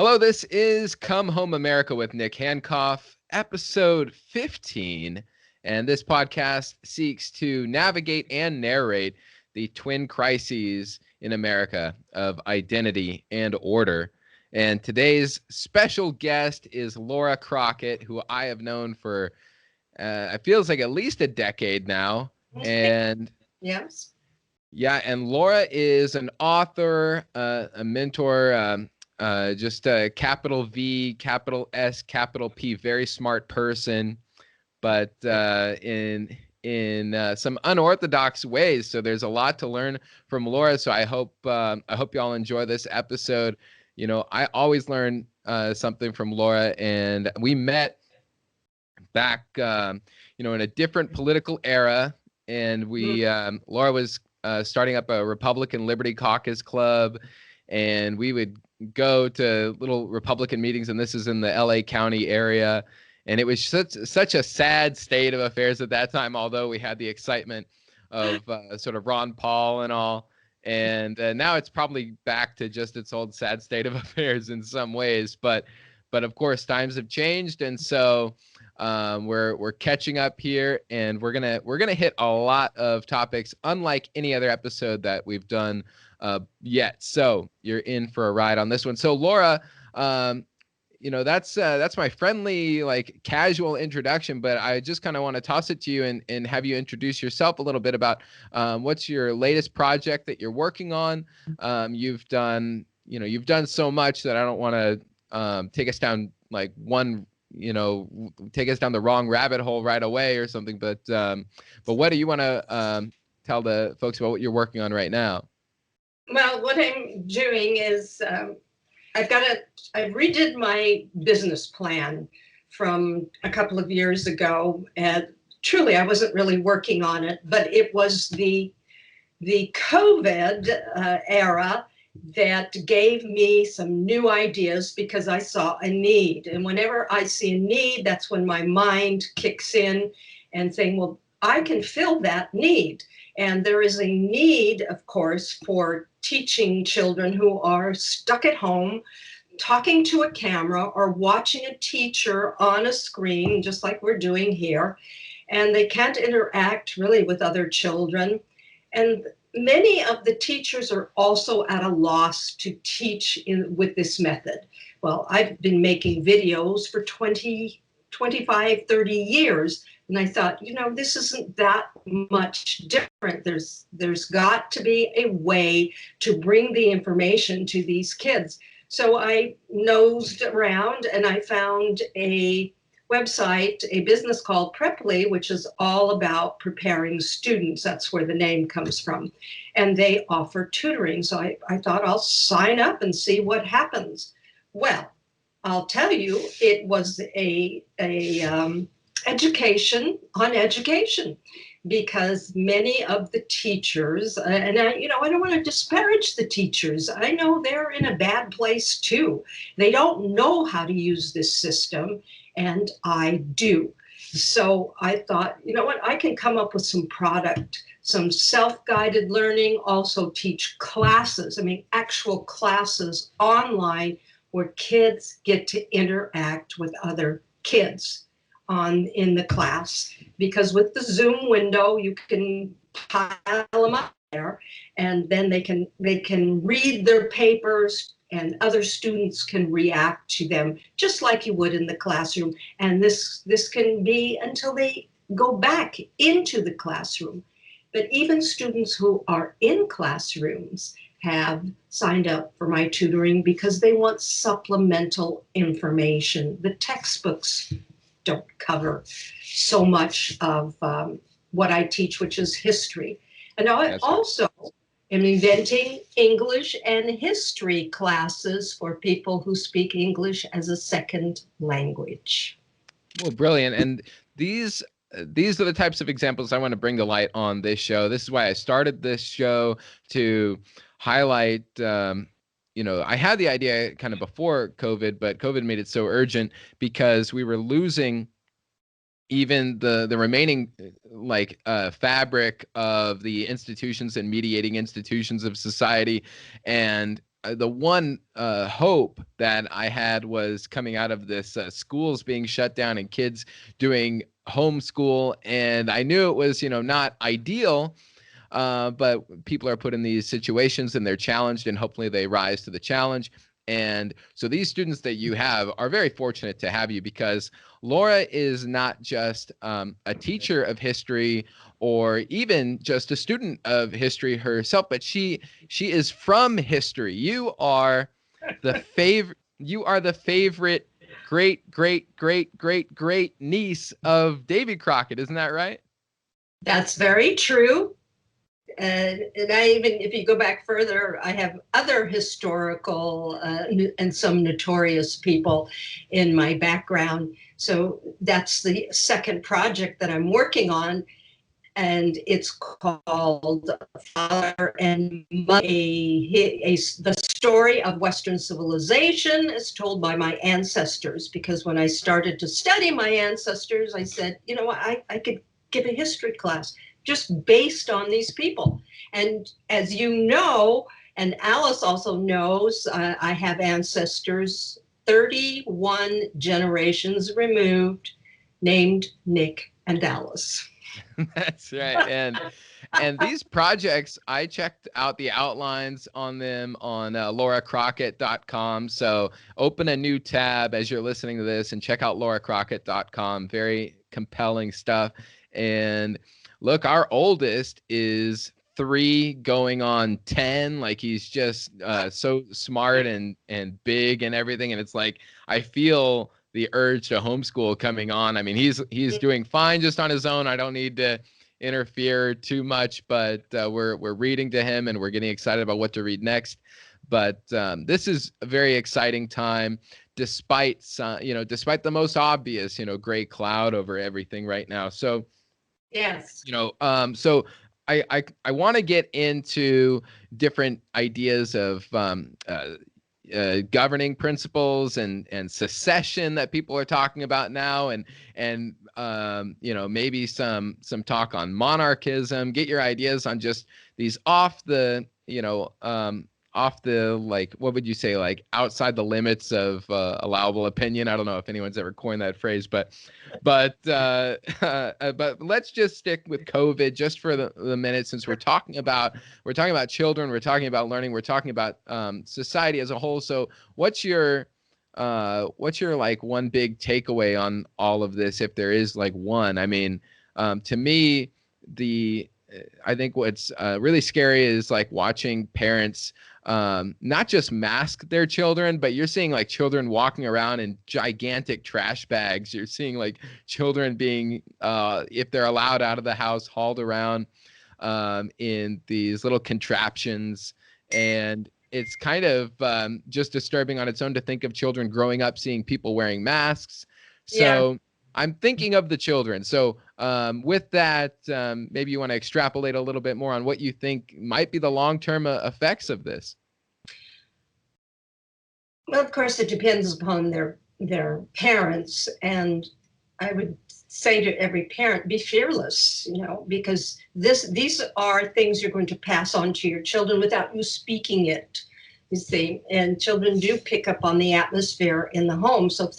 Hello, this is Come Home America with Nick Hancock, episode 15. And this podcast seeks to navigate and narrate the twin crises in America of identity and order. And today's special guest is Laura Crockett, who I have known for, it feels like at least a decade now. And yes. Yeah, and Laura is an author, a mentor, just a capital V, capital S, capital P, very smart person, but in some unorthodox ways. So there's a lot to learn from Laura. So I hope y'all enjoy this episode. You know, I always learn something from Laura, and we met back, in a different political era, and Laura was starting up a Republican Liberty Caucus Club, and we would go to little Republican meetings, and this is in the LA County area. And it was such a sad state of affairs at that time, although we had the excitement of sort of Ron Paul and all. And now it's probably back to just its old sad state of affairs in some ways. But of course, times have changed. And so we're catching up here, and we're gonna hit a lot of topics, unlike any other episode that we've done yet. So you're in for a ride on this one. So Laura, that's my friendly, like, casual introduction, but I just kind of want to toss it to you and have you introduce yourself a little bit about what's your latest project that you're working on. You've done so much that I don't want to take us down take us down the wrong rabbit hole right away or something. But what do you want to tell the folks about what you're working on right now? Well, what I'm doing is I redid my business plan from a couple of years ago, and truly I wasn't really working on it, but it was the COVID era that gave me some new ideas because I saw a need. And whenever I see a need, that's when my mind kicks in and saying, well, I can fill that need. And there is a need, of course, for teaching children who are stuck at home, talking to a camera or watching a teacher on a screen, just like we're doing here. And they can't interact really with other children. And many of the teachers are also at a loss to teach with this method. Well, I've been making videos for 20, 25, 30 years. And I thought, this isn't that much different. There's got to be a way to bring the information to these kids. So I nosed around and I found a website, a business called Preply, which is all about preparing students. That's where the name comes from. And they offer tutoring. So I thought I'll sign up and see what happens. Well, I'll tell you, it was a education on education, because many of the teachers, and I don't want to disparage the teachers. I know they're in a bad place too. They don't know how to use this system, and I do. So I thought, I can come up with some product, some self-guided learning, also teach classes, actual classes online where kids get to interact with other kids in the class. Because with the Zoom window, you can pile them up there, and then they can read their papers, and other students can react to them just like you would in the classroom. And this can be until they go back into the classroom. But even students who are in classrooms have signed up for my tutoring because they want supplemental information. The textbooks don't cover so much of what I teach, which is history. And I also am inventing English and history classes for people who speak English as a second language. Well, brilliant. And these are the types of examples I want to bring to light on this show. This is why I started this show, to highlight, I had the idea kind of before COVID, but COVID made it so urgent because we were losing even the remaining fabric of the institutions and mediating institutions of society. And the one hope that I had was coming out of this schools being shut down and kids doing homeschool. And I knew it was, not ideal, but people are put in these situations and they're challenged, and hopefully they rise to the challenge. And so these students that you have are very fortunate to have you, because Laura is not just a teacher of history or even just a student of history herself, but she is from history. You are the favorite. You are the favorite great niece of Davy Crockett. Isn't that right? That's very true. And I even, if you go back further, I have other historical and some notorious people in my background. So that's the second project that I'm working on, and it's called Father and Mother, the story of Western civilization is told by my ancestors. Because when I started to study my ancestors, I said, I could give a history class just based on these people. And as you know, and Alice also knows, I have ancestors 31 generations removed named Nick and Alice. That's right. And these projects, I checked out the outlines on them on lauracrockett.com. So open a new tab as you're listening to this and check out lauracrockett.com. Very compelling stuff. And look, our oldest is 3 going on 10. Like, he's just so smart and big and everything. And it's like, I feel the urge to homeschool coming on. I mean, he's doing fine just on his own. I don't need to interfere too much, but we're reading to him and we're getting excited about what to read next. But this is a very exciting time, despite despite the most obvious, gray cloud over everything right now. So yes, so I want to get into different ideas of governing principles and secession that people are talking about now, and maybe some talk on monarchism. Get your ideas on just these off the like, what would you say, like outside the limits of allowable opinion. I don't know if anyone's ever coined that phrase, but let's just stick with COVID just for the minute, since we're talking about children, we're talking about learning, we're talking about society as a whole. So what's your like one big takeaway on all of this, if there is like one? I mean, to me, I think what's really scary is like watching parents not just mask their children, but you're seeing like children walking around in gigantic trash bags. You're seeing like children being, if they're allowed out of the house, hauled around in these little contraptions. And it's kind of just disturbing on its own to think of children growing up seeing people wearing masks. So yeah. I'm thinking of the children. So with that, maybe you want to extrapolate a little bit more on what you think might be the long-term effects of this. Well, of course, it depends upon their parents. And I would say to every parent, be fearless, because these are things you're going to pass on to your children without you speaking it, you see. And children do pick up on the atmosphere in the home. So if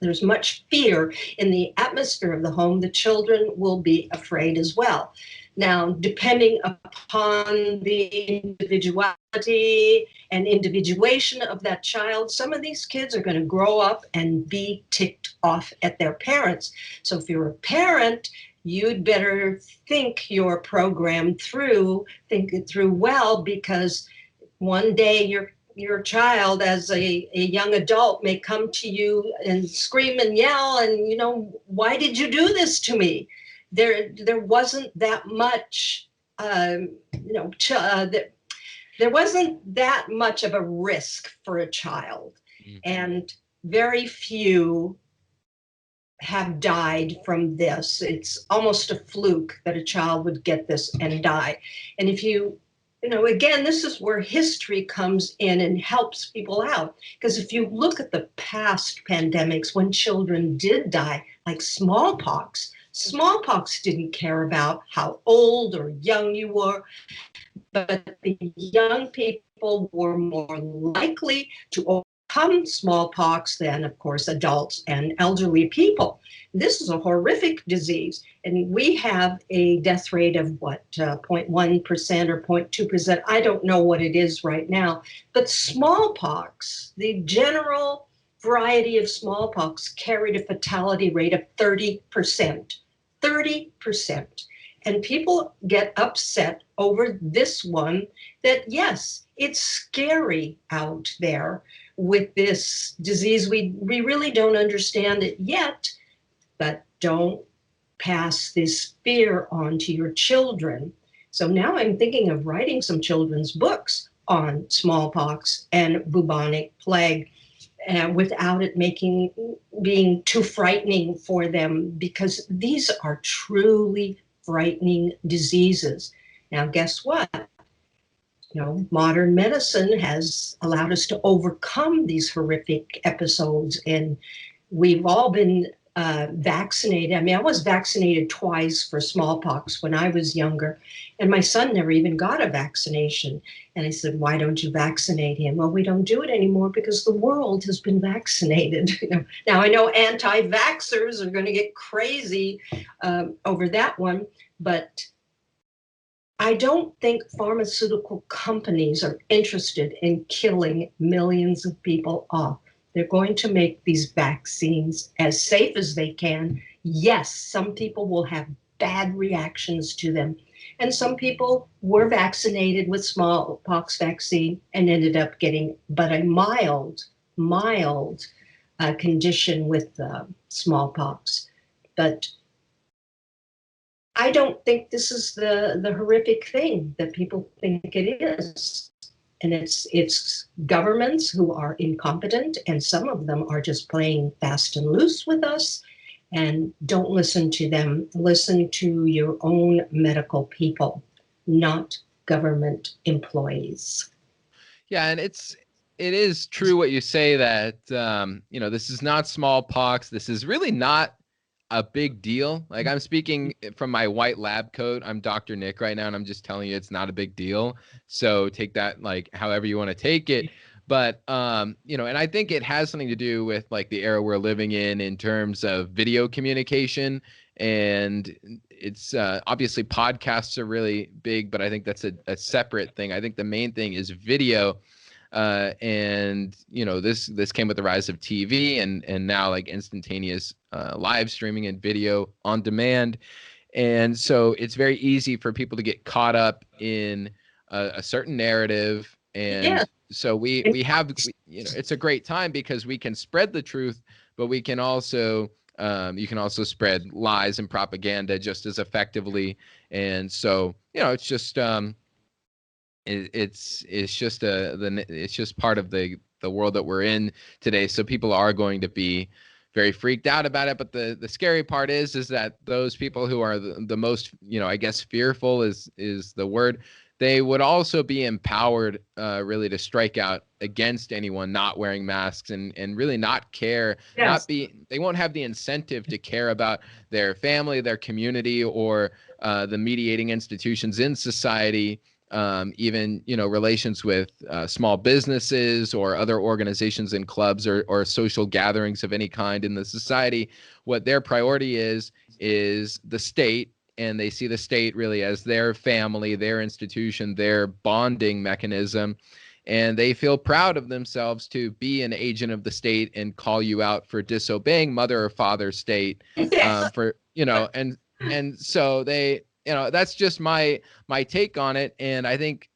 there's much fear in the atmosphere of the home, the children will be afraid as well. Now, depending upon the individuality and individuation of that child, some of these kids are going to grow up and be ticked off at their parents. So if you're a parent, you'd better think your program through, think it through well, because one day your child as a young adult may come to you and scream and yell and, why did you do this to me? There wasn't that much, there wasn't that much of a risk for a child. Mm-hmm. And very few have died from this. It's almost a fluke that a child would get this and die. And if again, this is where history comes in and helps people out. Because if you look at the past pandemics when children did die, like smallpox didn't care about how old or young you were, but the young people people were more likely to overcome smallpox than, of course, adults and elderly people. This is a horrific disease, and we have a death rate of what, 0.1% or 0.2%. I don't know what it is right now, but smallpox, the general variety of smallpox, carried a fatality rate of 30%. 30%. And people get upset over this one, that yes, it's scary out there with this disease. We really don't understand it yet, but don't pass this fear on to your children. So now I'm thinking of writing some children's books on smallpox and bubonic plague, without it being too frightening for them, because these are truly frightening diseases. Now, guess what? Modern medicine has allowed us to overcome these horrific episodes, and we've all been vaccinated. I mean, I was vaccinated twice for smallpox when I was younger, and my son never even got a vaccination. And I said, why don't you vaccinate him? Well, we don't do it anymore because the world has been vaccinated. Now, I know anti-vaxxers are going to get crazy over that one, but I don't think pharmaceutical companies are interested in killing millions of people off. They're going to make these vaccines as safe as they can. Yes, some people will have bad reactions to them. And some people were vaccinated with smallpox vaccine and ended up getting but a mild condition with smallpox. But I don't think this is the horrific thing that people think it is. And it's governments who are incompetent, and some of them are just playing fast and loose with us. And don't listen to them. Listen to your own medical people, not government employees. Yeah, and it is true what you say that this is not smallpox. This is really not a big deal. Like, I'm speaking from my white lab coat. I'm Dr. Nick right now, and I'm just telling you it's not a big deal. So take that like however you want to take it. But and I think it has something to do with like the era we're living in terms of video communication. And it's obviously podcasts are really big, but I think that's a separate thing. I think the main thing is video. And this came with the rise of TV and now like instantaneous live streaming and video on demand. And so it's very easy for people to get caught up in a certain narrative. And so we have, it's a great time because we can spread the truth, but we can also, you can also spread lies and propaganda just as effectively. And so, it's just, it's just part of the world that we're in today. So people are going to be very freaked out about it. But the scary part is that those people who are the most, I guess fearful is the word. They would also be empowered really to strike out against anyone not wearing masks and really not care, they won't have the incentive to care about their family, their community, or the mediating institutions in society. Even, relations with small businesses or other organizations and clubs or social gatherings of any kind in the society. What their priority is the state, and they see the state really as their family, their institution, their bonding mechanism. And they feel proud of themselves to be an agent of the state and call you out for disobeying mother or father state. And so they, that's just my take on it. And I think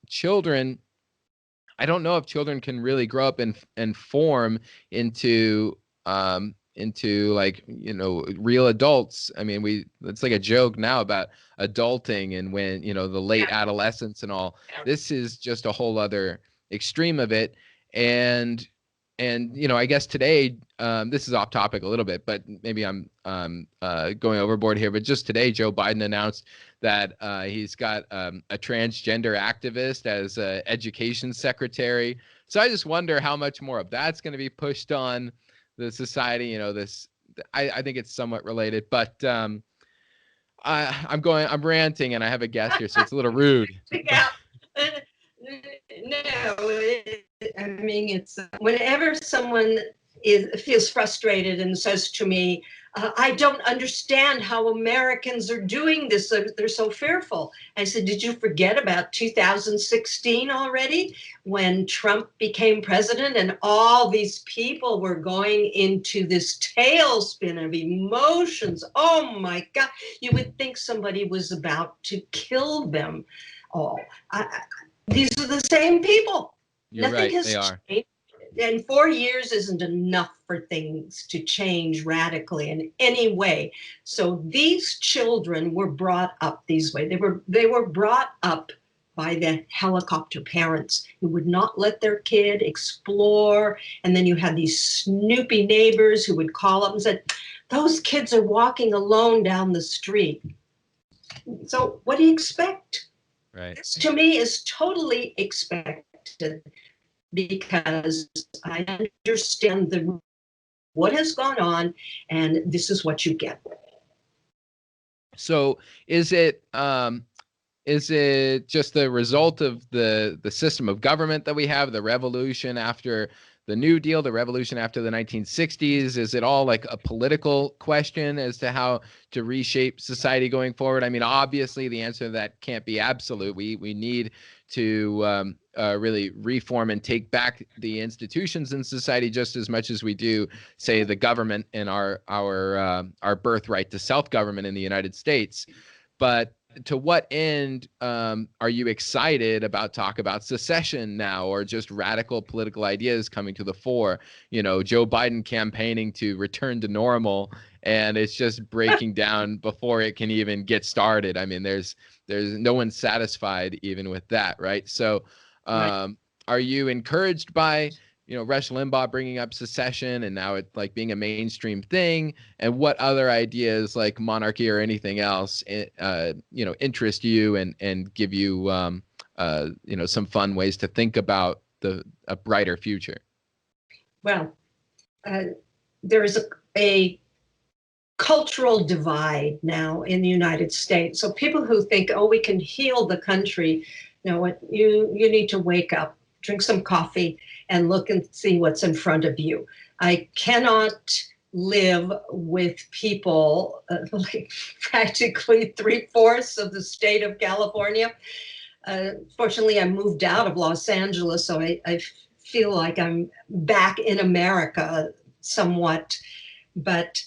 I don't know if children can really grow up and form into like, real adults. I mean, it's like a joke now about adulting and when, the late adolescence and all. This is just a whole other extreme of it. And I guess today, this is off topic a little bit, but maybe I'm going overboard here. But just today, Joe Biden announced that he's got a transgender activist as education secretary. So I just wonder how much more of that's going to be pushed on the society. I think it's somewhat related, but I'm ranting and I have a guest here, so it's a little rude. Yeah. I mean, it's whenever someone feels frustrated and says to me, I don't understand how Americans are doing this. They're so fearful. I said, did you forget about 2016 already, when Trump became president and all these people were going into this tailspin of emotions? Oh my God, you would think somebody was about to kill them all. These are the same people. You're Nothing right, has they are. changed. And 4 years isn't enough for things to change radically in any way. So these children were brought up these way. They were brought up by the helicopter parents who would not let their kid explore. And then you had these snoopy neighbors who would call up and said, those kids are walking alone down the street. So what do you expect? Right. This to me is totally expected, because I understand what has gone on, and this is what you get. So is it just the result of the system of government that we have, the revolution after the New Deal, the revolution after the 1960s? Is it all like a political question as to how to reshape society going forward? I mean, obviously the answer to that can't be absolute. We need to really reform and take back the institutions in society just as much as we do, say, the government and our birthright to self-government in the United States. But to what end are you excited about talk about secession now, or just radical political ideas coming to the fore? You know, Joe Biden campaigning to return to normal, and it's just breaking down before it can even get started. I mean, there's no one satisfied even with that, right? So Right. are you encouraged by, you know, Rush Limbaugh bringing up secession and now it like being a mainstream thing? And what other ideas like monarchy or anything else, you know, interest you and give you, you know, some fun ways to think about a brighter future? Well, there is a cultural divide now in the United States. So people who think, oh, we can heal the country, you know what, you need to wake up, drink some coffee, and look and see what's in front of you. I cannot live with people like practically 3/4 of the state of California. Fortunately, I moved out of Los Angeles, so I feel like I'm back in America somewhat, but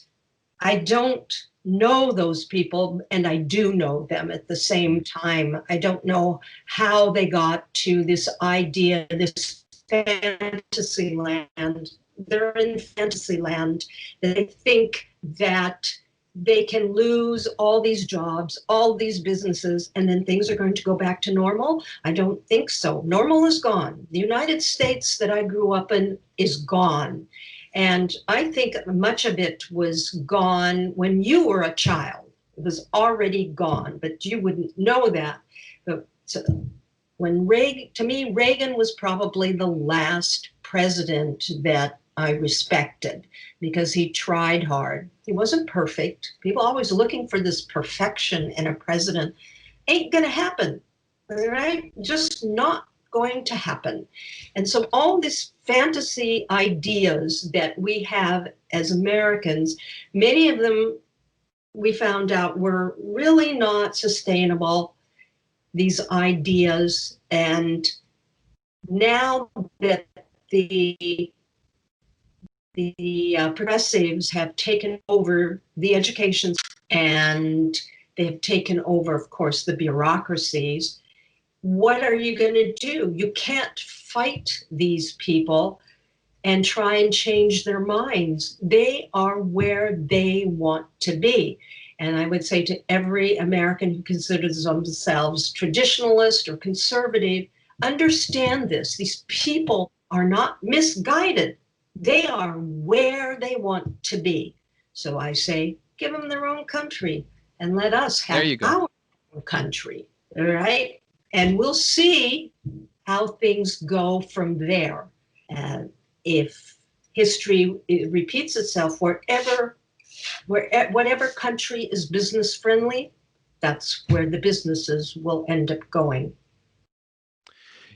I don't know those people, and I do know them at the same time. I don't know how they got to this idea, this fantasy land. They're in fantasy land. They think that they can lose all these jobs, all these businesses, and then things are going to go back to normal. I don't think so. Normal is gone. The United States that I grew up in is gone. And I think much of it was gone when you were a child. It was already gone, but you wouldn't know that. But when Reagan, to me, Reagan was probably the last president that I respected because he tried hard. He wasn't perfect. People always looking for this perfection in a president. Ain't gonna happen, all right? Just not going to happen. And so all these fantasy ideas that we have as Americans, many of them we found out were really not sustainable, these ideas. And now that the progressives have taken over the education, and they have taken over, of course, the bureaucracies, what are you going to do? You can't fight these people and try and change their minds. They are where they want to be. And I would say to every American who considers themselves traditionalist or conservative, understand this. These people are not misguided. They are where they want to be. So I say, give them their own country and let us have our own country, all right? And we'll see how things go from there. If history repeats itself whatever country is business friendly, that's where the businesses will end up going.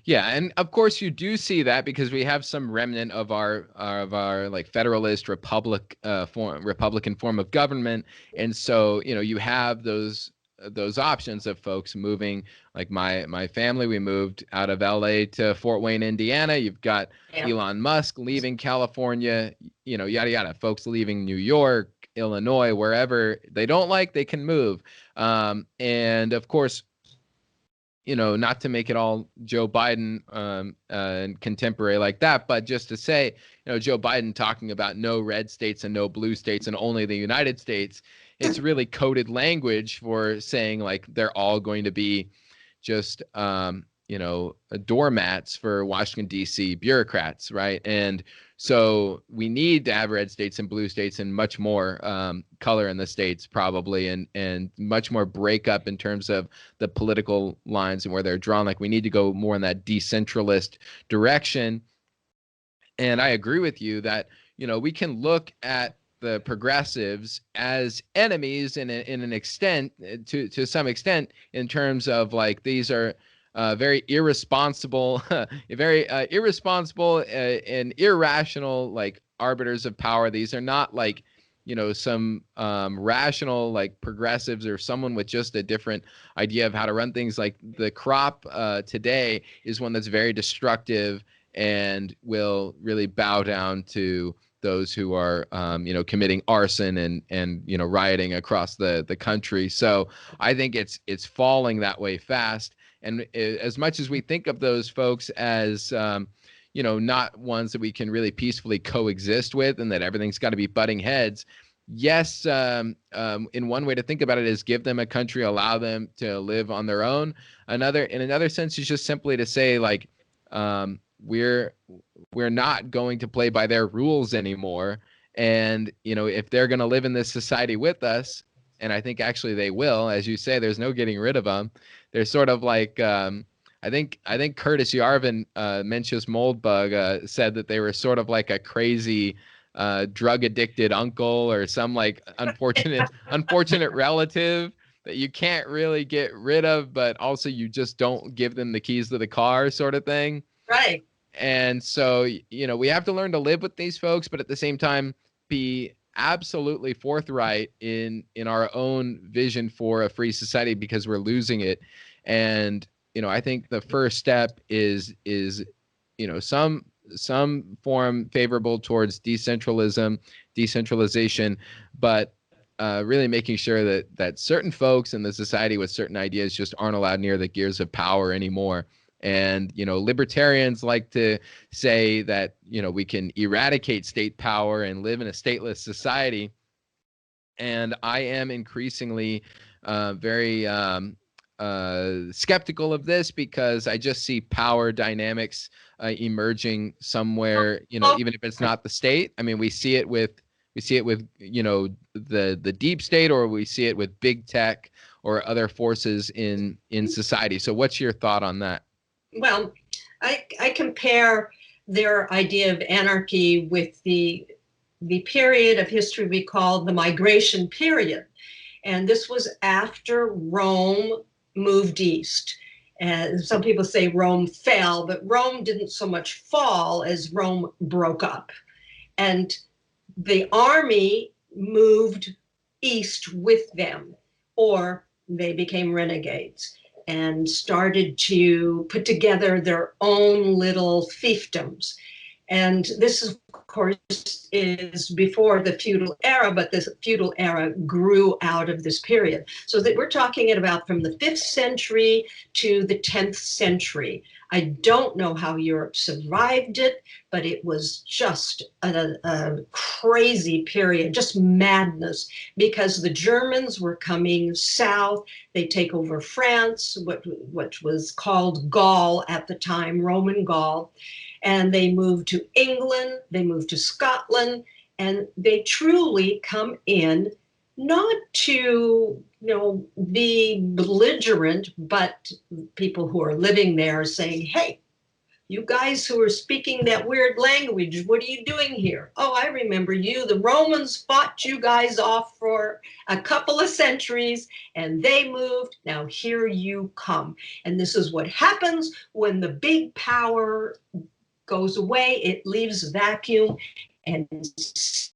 Yeah, and of course you do see that because we have some remnant of our like federalist Republican form of government, and so you have those options of folks moving. Like my family, we moved out of LA to Fort Wayne, Indiana. You've got Yeah. Elon Musk leaving California, yada yada. Folks leaving New York, Illinois, wherever they don't like, they can move. And of course, not to make it all Joe Biden and contemporary like that, but just to say, Joe Biden talking about no red states and no blue states and only the United States, it's really coded language for saying like they're all going to be just, doormats for Washington, D.C. bureaucrats, right? And so we need to have red states and blue states and much more color in the states probably, and much more breakup in terms of the political lines and where they're drawn. Like we need to go more in that decentralist direction. And I agree with you that, we can look at the progressives as enemies in an extent, to some extent, in terms of like these are very irresponsible, very irresponsible and irrational like arbiters of power. These are not like some rational like progressives or someone with just a different idea of how to run things. Like the crop today is one that's very destructive and will really bow down to those who are committing arson and rioting across the country. So I think it's falling that way fast. And as much as we think of those folks as not ones that we can really peacefully coexist with, and that everything's got to be butting heads. Yes, in one way to think about it is give them a country, allow them to live on their own. In another sense is just simply to say like we're not going to play by their rules anymore. And if they're going to live in this society with us, and I think actually they will, as you say, there's no getting rid of them. They're sort of like I think Curtis Yarvin, Mencius Moldbug, said that they were sort of like a crazy drug addicted uncle or some like unfortunate relative that you can't really get rid of, but also you just don't give them the keys to the car, sort of thing. Right. And so we have to learn to live with these folks, but at the same time be absolutely forthright in our own vision for a free society, because we're losing it. And I think the first step is some form favorable towards decentralization, but really making sure that certain folks in the society with certain ideas just aren't allowed near the gears of power anymore. And libertarians like to say that we can eradicate state power and live in a stateless society. And I am increasingly very skeptical of this, because I just see power dynamics emerging somewhere, even if it's not the state. I mean, we see it with the deep state, or we see it with big tech or other forces in society. So what's your thought on that? Well, I compare their idea of anarchy with the period of history we call the migration period. And this was after Rome moved east. And some people say Rome fell, but Rome didn't so much fall as Rome broke up. And the army moved east with them, or they became renegades and started to put together their own little fiefdoms. And this, of course, is before the feudal era, but the feudal era grew out of this period. So that we're talking about from the 5th century to the 10th century. I don't know how Europe survived it, but it was just a crazy period, just madness, because the Germans were coming south. They take over France, what was called Gaul at the time, Roman Gaul. And they moved to England, they moved to Scotland, and they truly come in not to be belligerent, but people who are living there are saying, hey, You guys who are speaking that weird language, what are you doing here? Oh, I remember you. The Romans fought you guys off for a couple of centuries and they moved. Now here you come. And this is what happens when the big power goes away. It leaves a vacuum and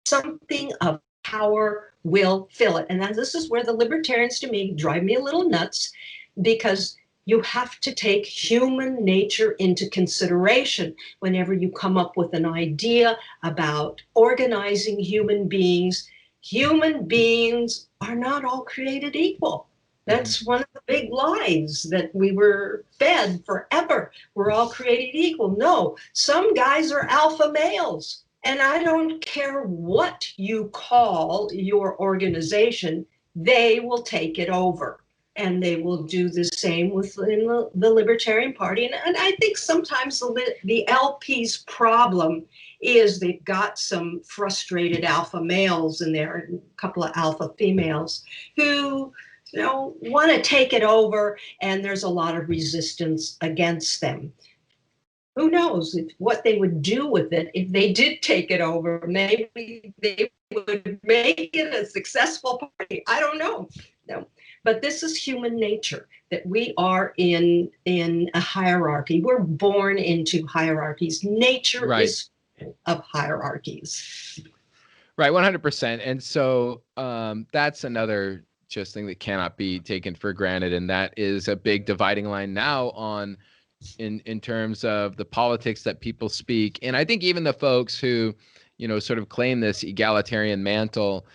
something of power will fill it. And this is where the libertarians, to me, drive me a little nuts, because you have to take human nature into consideration whenever you come up with an idea about organizing human beings. Human beings are not all created equal. That's one of the big lies that we were fed forever. We're all created equal. No, some guys are alpha males. And I don't care what you call your organization, they will take it over. And they will do the same within the Libertarian Party. And I think sometimes the LP's problem is they've got some frustrated alpha males in there, and a couple of alpha females who want to take it over, and there's a lot of resistance against them. Who knows what they would do with it if they did take it over? Maybe they would make it a successful party. I don't know. No. But this is human nature, that we are in a hierarchy. We're born into hierarchies. Nature is of hierarchies. Right, 100%. And so that's another just thing that cannot be taken for granted. And that is a big dividing line now on in terms of the politics that people speak. And I think even the folks who, sort of claim this egalitarian mantle,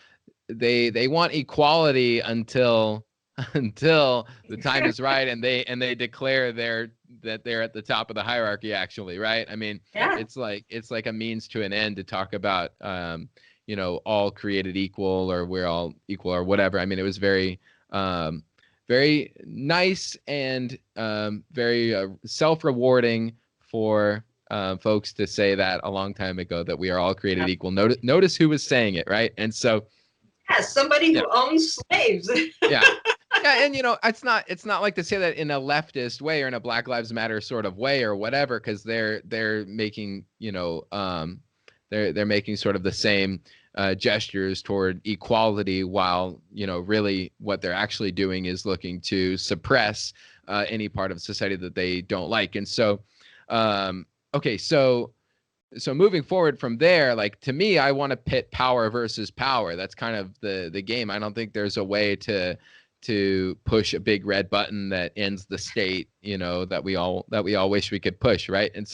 they want equality until the time is right, and they declare that they're at the top of the hierarchy, actually, right? I mean, it's like a means to an end to talk about all created equal, or we're all equal, or whatever. I mean, it was very very nice and very self-rewarding for folks to say that a long time ago, that we are all created equal. Notice who was saying it, right? And so somebody who owns slaves. Yeah, and it's not like to say that in a leftist way or in a Black Lives Matter sort of way or whatever, because they're making they're making sort of the same gestures toward equality, while really what they're actually doing is looking to suppress any part of society that they don't like. And so so moving forward from there, like, to me, I want to pit power versus power. That's kind of the game. I don't think there's a way to push a big red button that ends the state, that we all wish we could push, right? And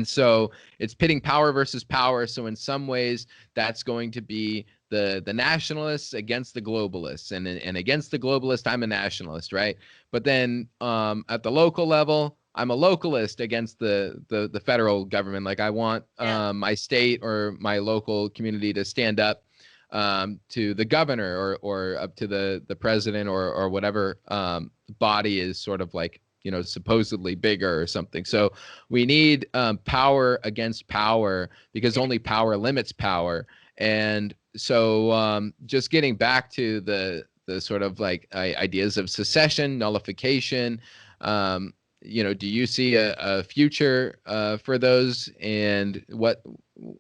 so it's pitting power versus power. So in some ways, that's going to be the nationalists against the globalists, and against the globalist, I'm a nationalist, right? But then at the local level, I'm a localist against the federal government. Like, I want my state or my local community to stand up to the governor or up to the president or whatever body is sort of like, supposedly bigger or something. So we need power against power, because only power limits power. And so just getting back to the sort of like ideas of secession, nullification, do you see a future for those? And what,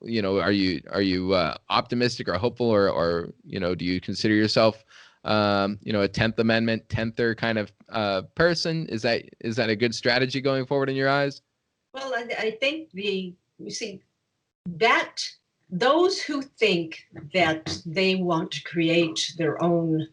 are you optimistic or hopeful, or do you consider yourself a 10th Amendment, 10ther kind of person? Is that a good strategy going forward in your eyes? Well, I think that those who think that they want to create their own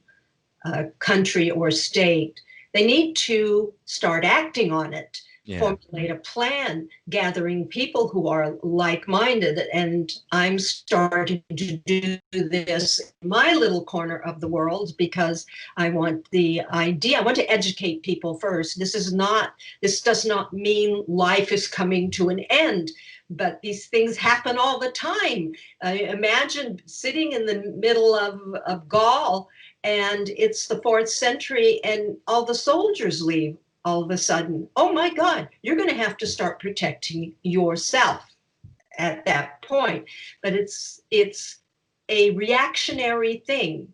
country or state, they need to start acting on it. Formulate a plan, gathering people who are like-minded. And I'm starting to do this in my little corner of the world, because I want to educate people first. This does not mean life is coming to an end, but these things happen all the time. Imagine sitting in the middle of Gaul, and it's the 4th century, and all the soldiers leave. All of a sudden, oh my God, you're going to have to start protecting yourself at that point. But it's a reactionary thing.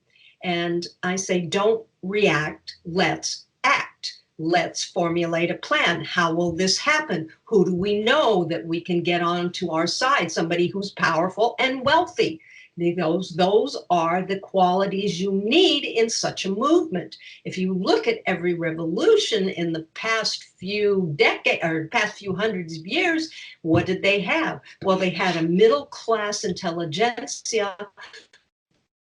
And I say, don't react, let's act. let's formulate a plan. How will this happen? Who do we know that we can get onto our side? Somebody who's powerful and wealthy. Those are the qualities you need in such a movement. If you look at every revolution in the past few decades or past few hundreds of years, what did they have? Well, they had a middle class intelligentsia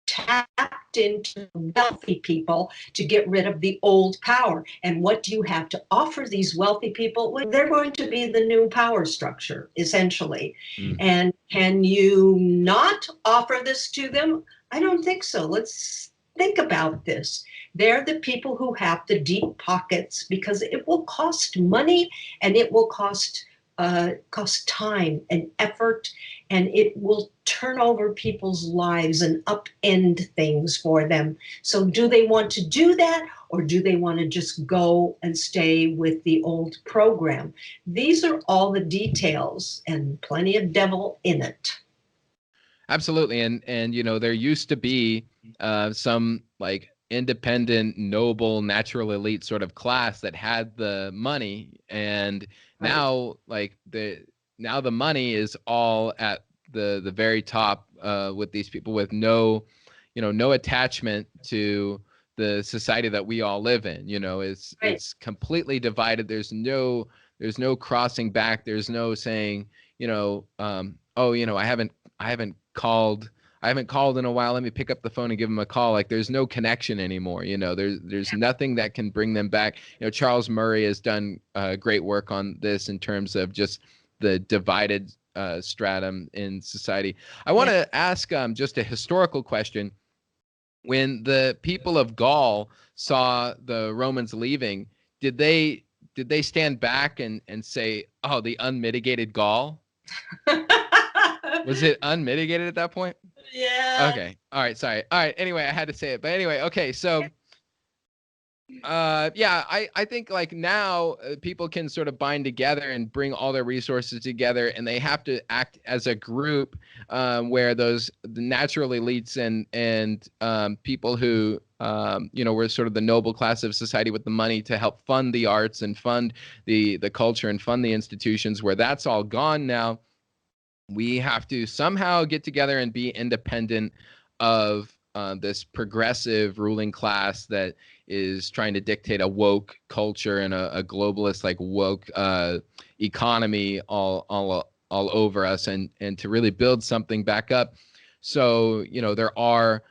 tapped into wealthy people to get rid of the old power. And what do you have to offer these wealthy people? Well, they're going to be the new power structure, essentially. And can you not offer this to them? I don't think so. Let's think about this. They're the people who have the deep pockets, because it will cost money and it will cost time and effort, and it will turn over people's lives and upend things for them. So do they want to do that, or do they want to just go and stay with the old program? These are all the details, and plenty of devil in it. Absolutely. And you know, there used to be some like independent, noble, natural elite sort of class that had the money, and now like the money is all at the very top with these people with no, you know, no attachment to the society that we all live in. You know, it's completely divided. There's no crossing back. There's no saying, you know, oh, you know, I haven't called in a while. Let me pick up the phone and give them a call. Like there's no connection anymore. You know, there's nothing that can bring them back. You know, Charles Murray has done great work on this in terms of just the divided stratum in society. I want to ask just a historical question. When the people of Gaul saw the Romans leaving, did they stand back and say, oh, the unmitigated Gaul? Was it unmitigated at that point? Yeah. Okay. All right. Sorry. All right. Anyway, I had to say it. But anyway, okay. So, yeah, I think like now people can sort of bind together and bring all their resources together, and they have to act as a group where the natural elites and people who, you know, were sort of the noble class of society with the money to help fund the arts and fund the culture and fund the institutions, where that's all gone now. We have to somehow get together and be independent of this progressive ruling class that is trying to dictate a woke culture and a globalist like woke economy all over us, and to really build something back up. So, you know, there are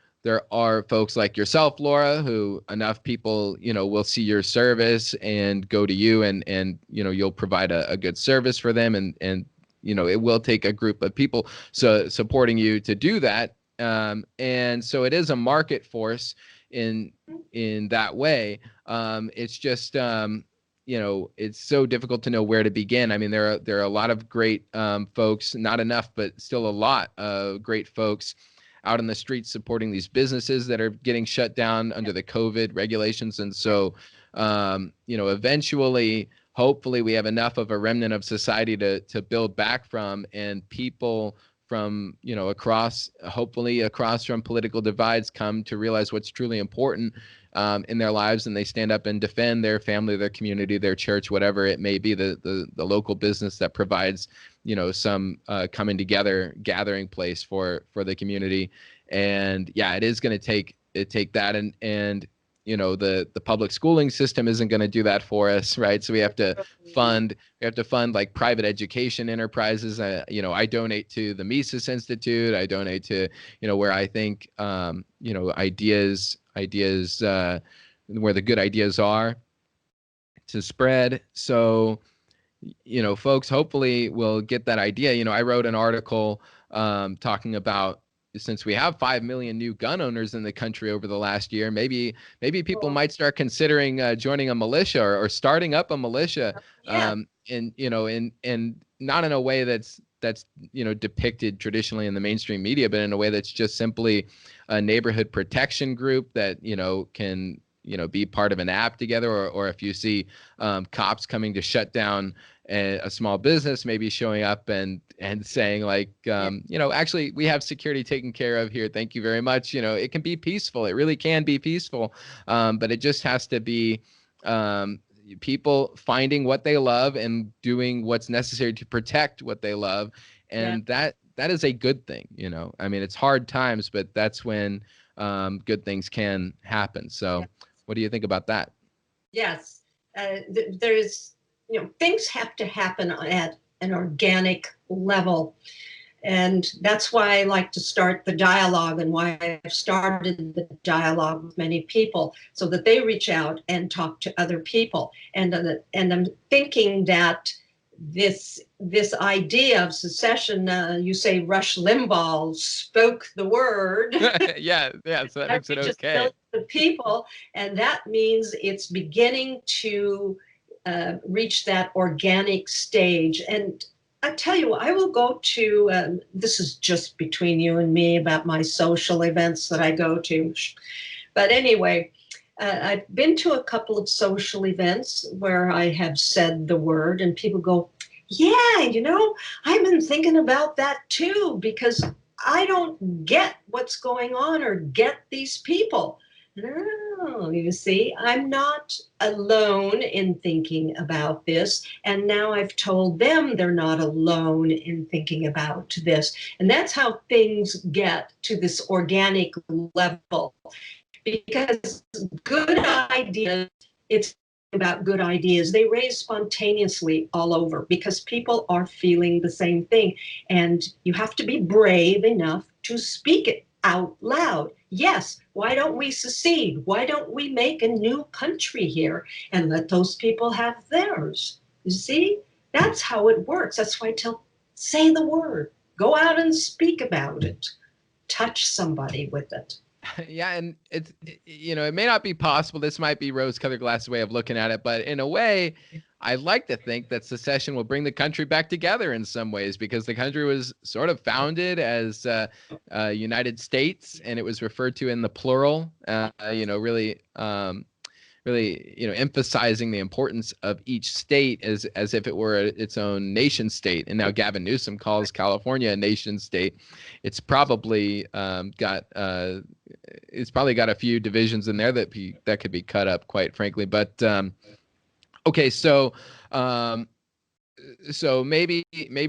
folks like yourself, Laura, who enough people, you know, will see your service and go to you, and you know, you'll provide a good service for them, and you know, it will take a group of people supporting you to do that. And so it is a market force in that way. It's just, you know, it's so difficult to know where to begin. I mean, there are a lot of great folks, not enough, but still a lot of great folks out in the streets supporting these businesses that are getting shut down under the COVID regulations. And so, you know, eventually, hopefully we have enough of a remnant of society to build back from, and people from, you know, hopefully across from political divides come to realize what's truly important in their lives, and they stand up and defend their family, their community, their church, whatever it may be, the local business that provides, you know, some coming together gathering place for the community. And yeah, it is going to take that, and you know, the public schooling system isn't going to do that for us, right? So we have to fund like private education enterprises. You know, I donate to the Mises Institute. I donate to, you know, where I think, you know, ideas where the good ideas are to spread. So, you know, folks hopefully will get that idea. You know, I wrote an article talking about, since we have 5 million new gun owners in the country over the last year, maybe people might start considering joining a militia or starting up a militia, and you know, and not in a way that's you know, depicted traditionally in the mainstream media, but in a way that's just simply a neighborhood protection group that, you know, can, you know, be part of an app together, or if you see cops coming to shut down a small business, maybe showing up and saying like, you know, actually we have security taken care of here. Thank you very much. You know, it can be peaceful. It really can be peaceful. But it just has to be, people finding what they love and doing what's necessary to protect what they love. And that is a good thing. I mean, it's hard times, but that's when good things can happen. So what do you think about that? Yes. There's, things have to happen at an organic level. And that's why I like to start the dialogue, and why I've started the dialogue with many people, so that they reach out and talk to other people. And I'm thinking that this idea of secession, you say Rush Limbaugh spoke the word. Yeah. So that makes it okay. The people, and that means it's beginning to reach that organic stage. And I tell you, I will go to, this is just between you and me about my social events that I go to. But anyway, I've been to a couple of social events where I have said the word, and people go, yeah, I've been thinking about that too, because I don't get what's going on or get these people. No, you see, I'm not alone in thinking about this. And now I've told them they're not alone in thinking about this. And that's how things get to this organic level. Because good ideas, it's about good ideas. They raise spontaneously all over because people are feeling the same thing. And you have to be brave enough to speak it out loud. Yes, why don't we secede? Why don't we make a new country here and let those people have theirs? You see, that's how it works. That's why I say the word, go out and speak about it, touch somebody with it. Yeah, and it may not be possible. This might be rose-colored glasses way of looking at it, but in a way, I like to think that secession will bring the country back together in some ways, because the country was sort of founded as United States, and it was referred to in the plural. Really, emphasizing the importance of each state as if it were its own nation state. And now Gavin Newsom calls California a nation state. It's probably got a few divisions in there that could be cut up, quite frankly. But okay, so maybe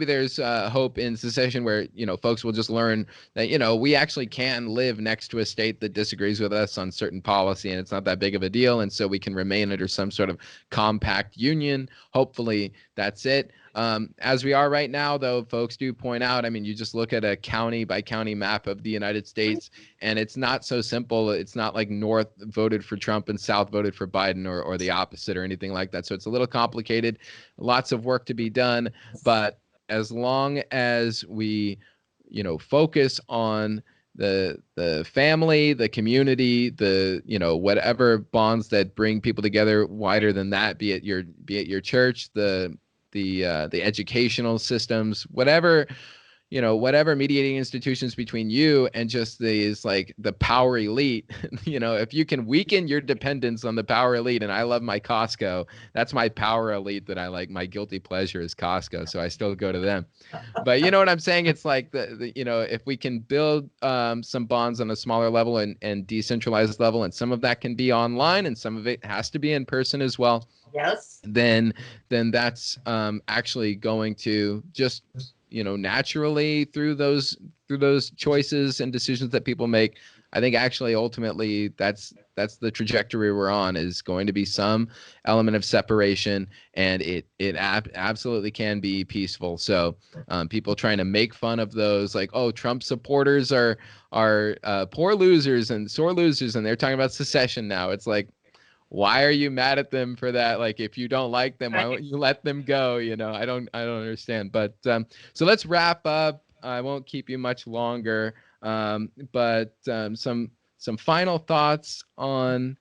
there's hope in secession where folks will just learn that we actually can live next to a state that disagrees with us on certain policy, and it's not that big of a deal, and so we can remain under some sort of compact union. Hopefully that's it. As we are right now, though, folks do point out, I mean, you just look at a county by county map of the United States, and it's not so simple. It's not like North voted for Trump and South voted for Biden, or the opposite or anything like that. So it's a little complicated, lots of work to be done. But as long as we, focus on the family, the community, whatever bonds that bring people together wider than that, be it your church, the educational systems, whatever mediating institutions between you and just these, like, the power elite, if you can weaken your dependence on the power elite, and I love my Costco, that's my power elite that I like. My guilty pleasure is Costco, so I still go to them. But you know what I'm saying? It's like if we can build some bonds on a smaller level and decentralized level, and some of that can be online and some of it has to be in person as well. Yes. Then that's actually going to just naturally through those choices and decisions that people make. I think actually ultimately that's the trajectory we're on, is going to be some element of separation, and it absolutely can be peaceful. So people trying to make fun of those, like, oh, Trump supporters are poor losers and sore losers, and they're talking about secession now. It's like, why are you mad at them for that? Like, if you don't like them, why won't you let them go? I don't understand. But so let's wrap up. I won't keep you much longer. But some final thoughts on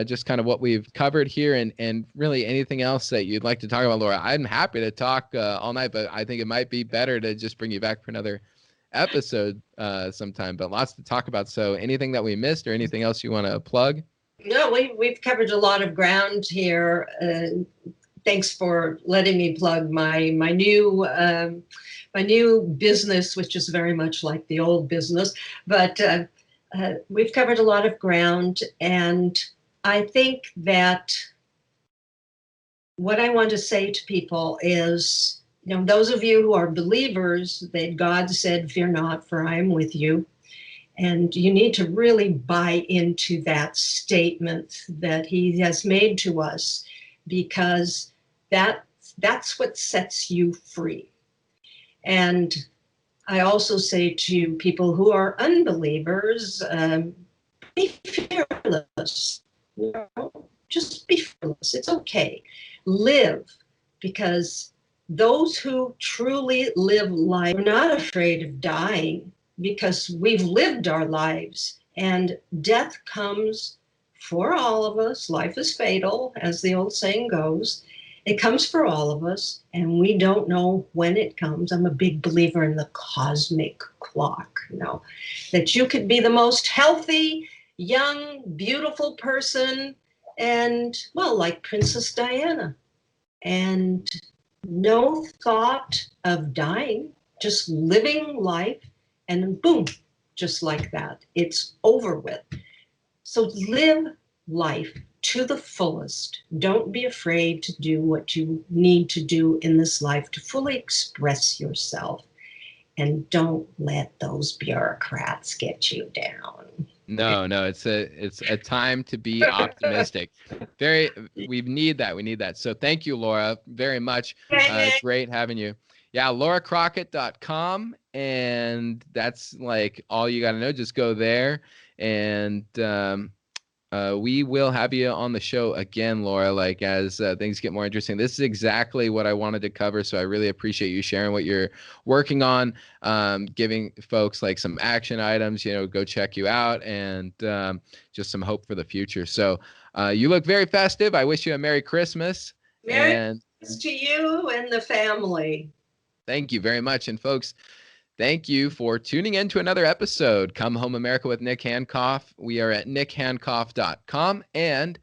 just kind of what we've covered here, and really anything else that you'd like to talk about, Laura. I'm happy to talk all night, but I think it might be better to just bring you back for another episode sometime. But lots to talk about. So anything that we missed or anything else you want to plug? No, we've covered a lot of ground here. Thanks for letting me plug my new business, which is very much like the old business. But we've covered a lot of ground, and I think that what I want to say to people is, those of you who are believers, that God said, "Fear not, for I am with you." And you need to really buy into that statement that he has made to us, because that's what sets you free. And I also say to people who are unbelievers, be fearless. Just be fearless. It's okay. Live, because those who truly live life are not afraid of dying, because we've lived our lives, and death comes for all of us. Life is fatal, as the old saying goes. It comes for all of us, and we don't know when it comes. I'm a big believer in the cosmic clock, that you could be the most healthy, young, beautiful person, and, well, like Princess Diana, and no thought of dying, just living life, and boom, just like that, it's over with. So live life to the fullest. Don't be afraid to do what you need to do in this life to fully express yourself. And don't let those bureaucrats get you down. No, it's a time to be optimistic. We need that. So thank you, Laura, very much. Great having you. Yeah, lauracrockett.com, and that's like all you got to know. Just go there, and we will have you on the show again, Laura, like as things get more interesting. This is exactly what I wanted to cover, so I really appreciate you sharing what you're working on, giving folks like some action items, go check you out, and just some hope for the future. So you look very festive. I wish you a Merry Christmas. Merry Christmas to you and the family. Thank you very much. And folks, thank you for tuning in to another episode, Come Home America with Nick Hancock. We are at nickhancock.com, and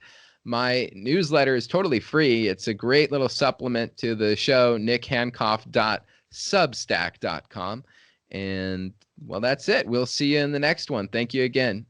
my newsletter is totally free. It's a great little supplement to the show, nickhancock.substack.com. And, well, that's it. We'll see you in the next one. Thank you again.